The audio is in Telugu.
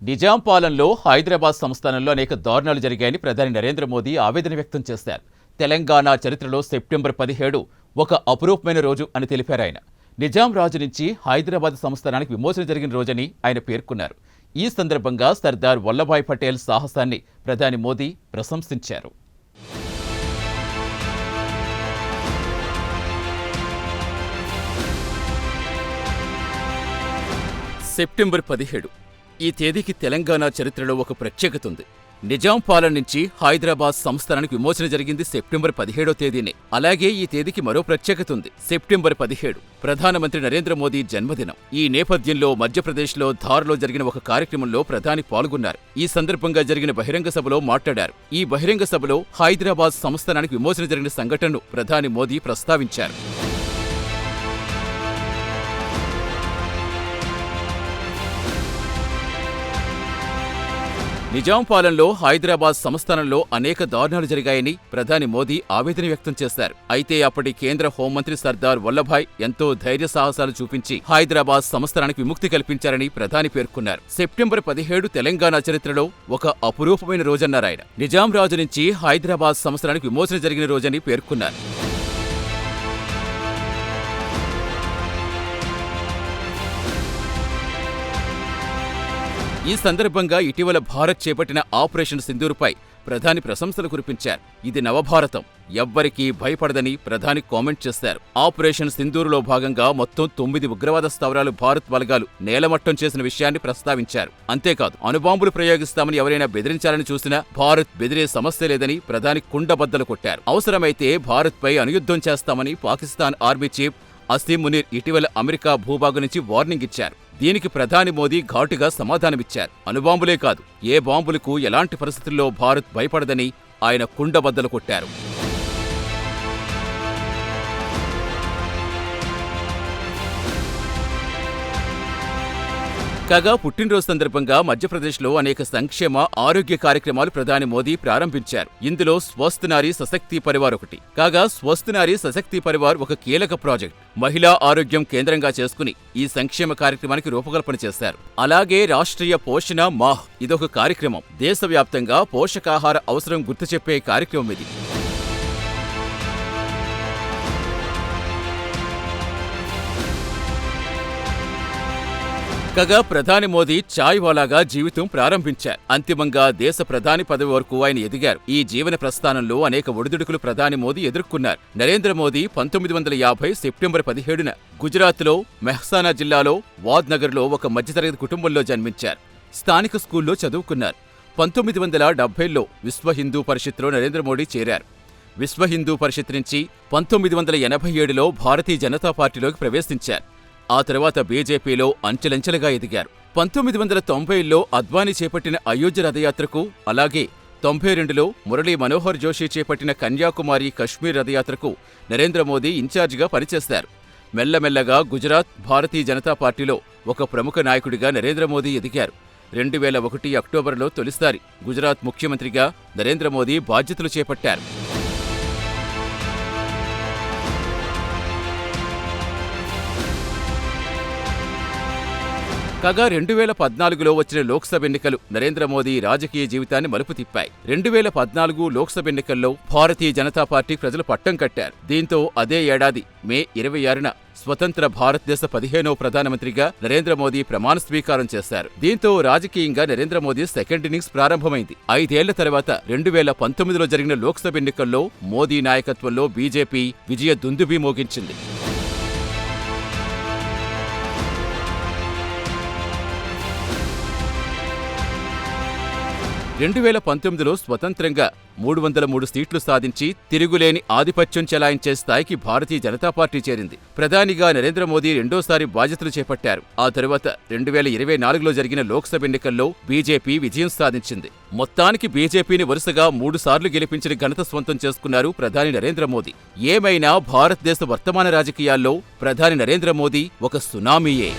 నిజాం పాలనలో హైదరాబాద్ సంస్థానంలో అనేక దారుణాలు జరిగాయని ప్రధాని నరేంద్ర మోదీ ఆవేదన వ్యక్తం చేశారు. తెలంగాణ చరిత్రలో సెప్టెంబర్ 17 ఒక అపురూపమైన రోజు అని తెలిపారు ఆయన. నిజాం రాజు నుంచి హైదరాబాద్ సంస్థానానికి విమోచన జరిగిన రోజని ఆయన పేర్కొన్నారు. ఈ సందర్భంగా సర్దార్ వల్లభాయ్ పటేల్ సాహసాన్ని ప్రధాని మోదీ ప్రశంసించారు. సెప్టెంబర్ 17 ఈ తేదీకి తెలంగాణ చరిత్రలో ఒక ప్రత్యేకత ఉంది. నిజాం పాలన నుంచి హైదరాబాద్ సంస్థానానికి విమోచన జరిగింది సెప్టెంబర్ 17వ తేదీనే. అలాగే ఈ తేదీకి మరో ప్రత్యేకత ఉంది. సెప్టెంబర్ 17 ప్రధానమంత్రి నరేంద్ర మోదీ జన్మదినం. ఈ నేపథ్యంలో మధ్యప్రదేశ్లో ధార్లో జరిగిన ఒక కార్యక్రమంలో ప్రధాని పాల్గొన్నారు. ఈ సందర్భంగా జరిగిన బహిరంగ సభలో మాట్లాడారు. ఈ బహిరంగ సభలో హైదరాబాద్ సంస్థానానికి విమోచన జరిగిన సంఘటనను ప్రధాని మోదీ ప్రస్తావించారు. నిజాం పాలనలో హైదరాబాద్ సంస్థానంలో అనేక దారుణాలు జరిగాయని ప్రధాని మోదీ ఆవేదన వ్యక్తం చేశారు. అయితే అప్పటి కేంద్ర హోంమంత్రి సర్దార్ వల్లభాయ్ ఎంతో ధైర్య సాహసాలు చూపించి హైదరాబాద్ సంస్థానానికి విముక్తి కల్పించారని ప్రధాని పేర్కొన్నారు. సెప్టెంబర్ 17 తెలంగాణ చరిత్రలో ఒక అపురూపమైన రోజన్నారాయన. నిజాం రాజు నుంచి హైదరాబాద్ సంస్థానానికి విమోచన జరిగిన రోజని పేర్కొన్నారు. ఈ సందర్భంగా ఇటీవల భారత్ చేపట్టిన ఆపరేషన్ సింధూర్పై ప్రధాని ప్రశంసలు కురిపించారు. ఇది నవభారతం, ఎవ్వరికీ భయపడదని ప్రధాని కామెంట్ చేశారు. ఆపరేషన్ సింధూరులో భాగంగా మొత్తం 9 ఉగ్రవాద స్థావరాలు భారత్ బలగాలు నేలమట్టం చేసిన విషయాన్ని ప్రస్తావించారు. అంతేకాదు, అణుబాంబులు ప్రయోగిస్తామని ఎవరైనా బెదిరించాలని చూసినా భారత్ బెదిరే సమస్య లేదని ప్రధాని కుండబద్దలు కొట్టారు. అవసరమైతే భారత్పై అణుయుద్ధం చేస్తామని పాకిస్తాన్ ఆర్మీ చీఫ్ అసీం మునీర్ ఇటీవల అమెరికా భూభాగం నుంచి వార్నింగ్ ఇచ్చారు. దీనికి ప్రధాని మోదీ ఘాటుగా సమాధానమిచ్చారు. అణుబాంబులే కాదు, ఏ బాంబులకు ఎలాంటి పరిస్థితుల్లో భారత్ భయపడదని ఆయన కుండబద్దలు కొట్టారు. కాగా పుట్టినరోజు సందర్భంగా మధ్యప్రదేశ్లో అనేక సంక్షేమ, ఆరోగ్య కార్యక్రమాలు ప్రధాని మోదీ ప్రారంభించారు. ఇందులో స్వస్థ్ నారీ సశక్తి పరివార్ ఒకటి. కాగా స్వస్థ్ నారీ సశక్తి పరివార్ ఒక కీలక ప్రాజెక్ట్. మహిళా ఆరోగ్యం కేంద్రంగా చేసుకుని ఈ సంక్షేమ కార్యక్రమానికి రూపకల్పన చేశారు. అలాగే రాష్ట్రీయ పోషణ మాహ్ ఇదొక కార్యక్రమం. దేశవ్యాప్తంగా పోషకాహార అవసరం గుర్తు చెప్పే కార్యక్రమం ఇది. కాగా ప్రధాని మోదీ చాయ్ వాలాగా జీవితం ప్రారంభించారు. అంతిమంగా దేశ ప్రధాని పదవి వరకు ఆయన ఎదిగారు. ఈ జీవన ప్రస్థానంలో అనేక ఒడిదుడుకులు ప్రధాని మోదీ ఎదుర్కొన్నారు. నరేంద్ర మోదీ 1950 సెప్టెంబర్ 17న గుజరాత్లో మెహ్సానా జిల్లాలో వాద్నగర్లో ఒక మధ్యతరగతి కుటుంబంలో జన్మించారు. స్థానిక స్కూల్లో చదువుకున్నారు. 1970లో విశ్వ హిందూ పరిషత్లో నరేంద్ర మోదీ చేరారు. విశ్వ హిందూ పరిషత్ నుంచి 1987లో భారతీయ జనతా పార్టీలోకి ప్రవేశించారు. ఆ తర్వాత బీజేపీలో అంచెలంచెలుగా ఎదిగారు. 1990లో అద్వానీ చేపట్టిన అయోధ్య రథయాత్రకు, అలాగే 92లో మురళీ మనోహర్ జోషి చేపట్టిన కన్యాకుమారి కశ్మీర్ రథయాత్రకు నరేంద్ర మోదీ ఇన్ఛార్జిగా పనిచేశారు. మెల్లమెల్లగా గుజరాత్ భారతీయ జనతా పార్టీలో ఒక ప్రముఖ నాయకుడిగా నరేంద్ర మోదీ ఎదిగారు. 2001 అక్టోబర్లో తొలిసారి గుజరాత్ ముఖ్యమంత్రిగా నరేంద్ర మోదీ బాధ్యతలు చేపట్టారు. కాగా 2014లో వచ్చిన లోక్సభ ఎన్నికలు నరేంద్ర మోదీ రాజకీయ జీవితాన్ని మలుపు తిప్పాయి. 2014 లోక్సభ ఎన్నికల్లో భారతీయ జనతా పార్టీ ప్రజలు పట్టం కట్టారు. దీంతో అదే ఏడాది మే 26న స్వతంత్ర భారతదేశ 15వ ప్రధానమంత్రిగా నరేంద్ర మోదీ ప్రమాణ స్వీకారం చేశారు. దీంతో రాజకీయంగా నరేంద్ర మోదీ సెకండ్ ఇన్నింగ్స్ ప్రారంభమైంది. 5 ఏళ్ల తర్వాత 2019లో జరిగిన లోక్సభ ఎన్నికల్లో మోదీ నాయకత్వంలో బీజేపీ విజయ దుందుభి మోగించింది. 2019లో స్వతంత్రంగా 303 సీట్లు సాధించి తిరుగులేని ఆధిపత్యం చెలాయించే స్థాయికి భారతీయ జనతా పార్టీ చేరింది. ప్రధానిగా నరేంద్ర మోదీ రెండోసారి బాధ్యతలు చేపట్టారు. ఆ తరువాత 2024లో జరిగిన లోక్సభ ఎన్నికల్లో బీజేపీ విజయం సాధించింది. మొత్తానికి బీజేపీని వరుసగా 3 సార్లు గెలిపించిన ఘనత స్వంతం చేసుకున్నారు ప్రధాని నరేంద్ర మోదీ. ఏమైనా భారతదేశ వర్తమాన రాజకీయాల్లో ప్రధాని నరేంద్ర మోదీ ఒక సునామీయే.